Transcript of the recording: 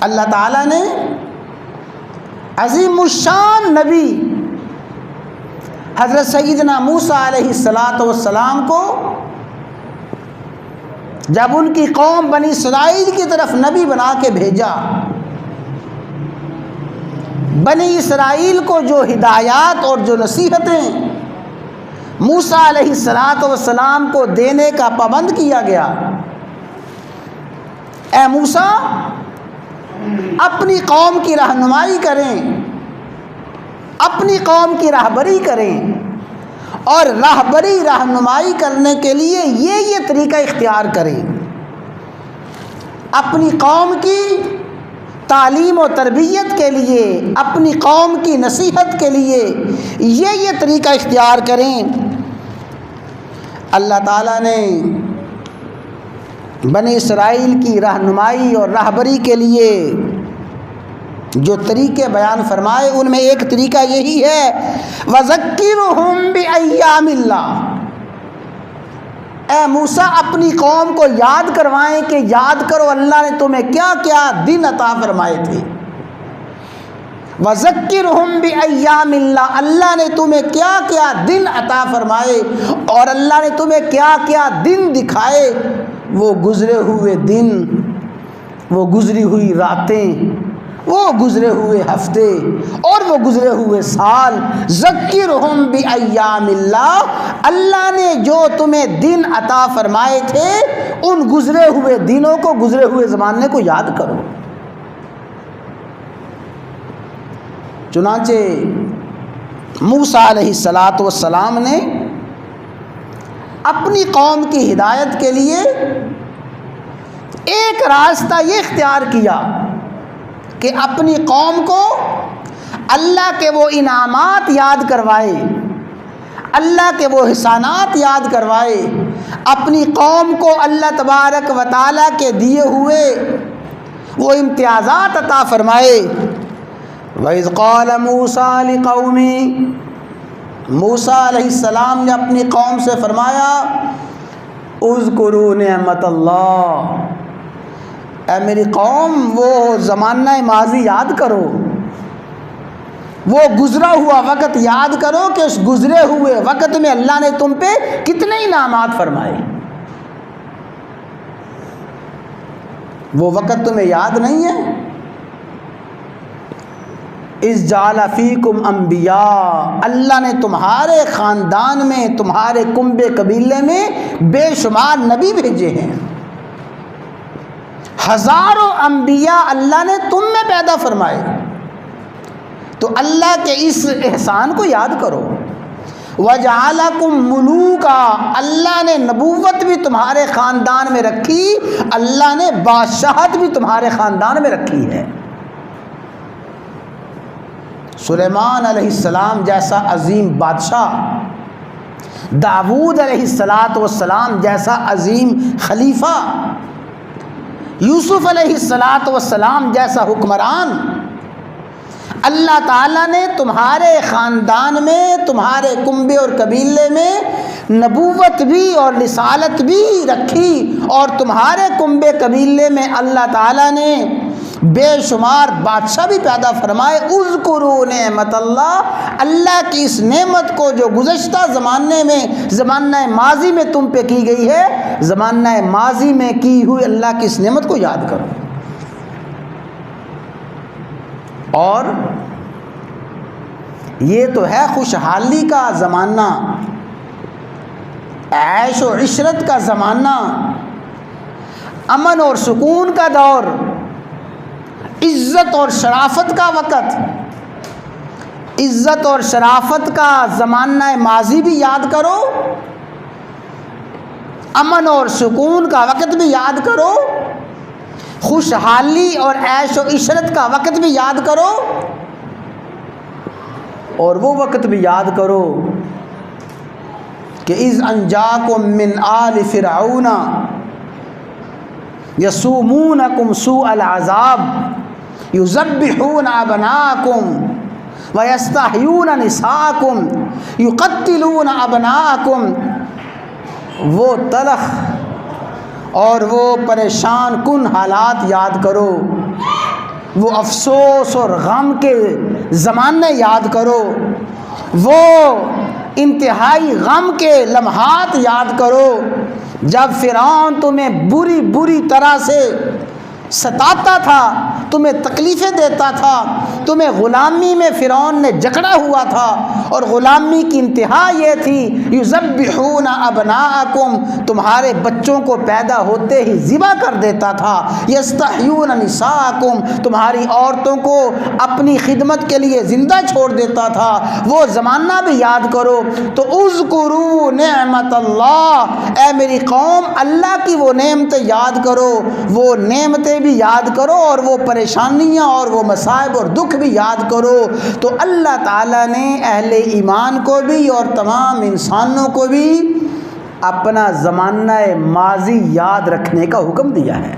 اللہ تعالیٰ نے عظیم الشان نبی حضرت سیدنا موسیٰ علیہ السلام کو جب ان کی قوم بنی اسرائیل کی طرف نبی بنا کے بھیجا، بنی اسرائیل کو جو ہدایات اور جو نصیحتیں موسیٰ علیہ السلام کو دینے کا پابند کیا گیا، اے موسیٰ اپنی قوم کی رہنمائی کریں، اپنی قوم کی راہبری کریں، اور راہبری رہنمائی کرنے کے لیے یہ طریقہ اختیار کریں، اپنی قوم کی تعلیم و تربیت کے لیے، اپنی قوم کی نصیحت کے لیے یہ طریقہ اختیار کریں۔ اللہ تعالیٰ نے بنی اسرائیل کی رہنمائی اور راہبری کے لیے جو طریقے بیان فرمائے ان میں ایک طریقہ یہی ہے، وَذَكِّرْهُمْ بِأَيَّامِ اللَّهِ، اے موسیٰ اپنی قوم کو یاد کروائیں کہ یاد کرو اللہ نے تمہیں کیا کیا دن عطا فرمائے تھے۔ وَذَكِّرْهُمْ بِأَيَّامِ اللَّهِ، اللہ نے تمہیں کیا کیا دن عطا فرمائے اور اللہ نے تمہیں کیا کیا دن دکھائے، وہ گزرے ہوئے دن، وہ گزری ہوئی راتیں، وہ گزرے ہوئے ہفتے اور وہ گزرے ہوئے سال۔ ذکرہم بأیام اللہ، اللہ نے جو تمہیں دن عطا فرمائے تھے ان گزرے ہوئے دنوں کو، گزرے ہوئے زمانے کو یاد کرو۔ چنانچہ موسیٰ علیہ السلام نے اپنی قوم کی ہدایت کے لیے ایک راستہ یہ اختیار کیا کہ اپنی قوم کو اللہ کے وہ انعامات یاد کروائے، اللہ کے وہ احسانات یاد کروائے، اپنی قوم کو اللہ تبارک و تعالیٰ کے دیے ہوئے وہ امتیازات عطا فرمائے۔ وَإِذْ قَالَ مُوسَىٰ لِقَوْمِهِ، موسیٰ علیہ السلام نے اپنی قوم سے فرمایا اذکروا نعمت اللہ، اے میری قوم وہ زمانہ ماضی یاد کرو، وہ گزرا ہوا وقت یاد کرو کہ اس گزرے ہوئے وقت میں اللہ نے تم پہ کتنے انعامات فرمائے۔ وہ وقت تمہیں یاد نہیں ہے؟ اذ جعل فیکم انبیاء، اللہ نے تمہارے خاندان میں، تمہارے کنبے قبیلے میں بے شمار نبی بھیجے ہیں، ہزاروں انبیاء اللہ نے تم میں پیدا فرمائے، تو اللہ کے اس احسان کو یاد کرو۔ وَجَعَلَكُمْ مُلُوكًا، اللہ نے نبوت بھی تمہارے خاندان میں رکھی، اللہ نے بادشاہت بھی تمہارے خاندان میں رکھی ہے۔ سلیمان علیہ السلام جیسا عظیم بادشاہ، داؤد علیہ السلام جیسا عظیم خلیفہ، یوسف علیہ السلام جیسا حکمران، اللہ تعالیٰ نے تمہارے خاندان میں، تمہارے کنبے اور قبیلے میں نبوت بھی اور رسالت بھی رکھی، اور تمہارے کنبے قبیلے میں اللہ تعالیٰ نے بے شمار بادشاہ بھی پیدا فرمائے۔ اذکروا نعمت اللہ، اللہ کی اس نعمت کو جو گزشتہ زمانے میں، زمانہ ماضی میں تم پہ کی گئی ہے، زمانہ ماضی میں کی ہوئی اللہ کی اس نعمت کو یاد کرو۔ اور یہ تو ہے خوشحالی کا زمانہ، عیش و عشرت کا زمانہ، امن اور سکون کا دور، عزت اور شرافت کا وقت، عزت اور شرافت کا زمانہ ماضی بھی یاد کرو، امن اور سکون کا وقت بھی یاد کرو، خوشحالی اور عیش و عشرت کا وقت بھی یاد کرو، اور وہ وقت بھی یاد کرو کہ اذ انجاکم من آل فرعون یسومونکم سوء العذاب یذبحون ابناءکم ویستحیون نساءکم یقتلون ابناءکم، وہ تلخ اور وہ پریشان کن حالات یاد کرو وہ افسوس اور غم کے زمانے یاد کرو، وہ انتہائی غم کے لمحات یاد کرو جب فرعون تمہیں بری بری طرح سے ستاتا تھا، تمہیں تکلیفیں دیتا تھا، تمہیں غلامی میں فرعون نے جکڑا ہوا تھا، اور غلامی کی انتہا یہ تھی یذبحون ابناءکم، تمہارے بچوں کو پیدا ہوتے ہی ذبح کر دیتا تھا، یستحیون نساءکم، تمہاری عورتوں کو اپنی خدمت کے لیے زندہ چھوڑ دیتا تھا، وہ زمانہ بھی یاد کرو۔ تو اذکروا نعمت اللہ، اے میری قوم اللہ کی وہ نعمتیں یاد کرو، وہ نعمتیں بھی یاد کرو، اور وہ پریشانیاں اور وہ مصائب اور دکھ بھی یاد کرو۔ تو اللہ تعالیٰ نے اہل ایمان کو بھی اور تمام انسانوں کو بھی اپنا زمانہ ماضی یاد رکھنے کا حکم دیا ہے۔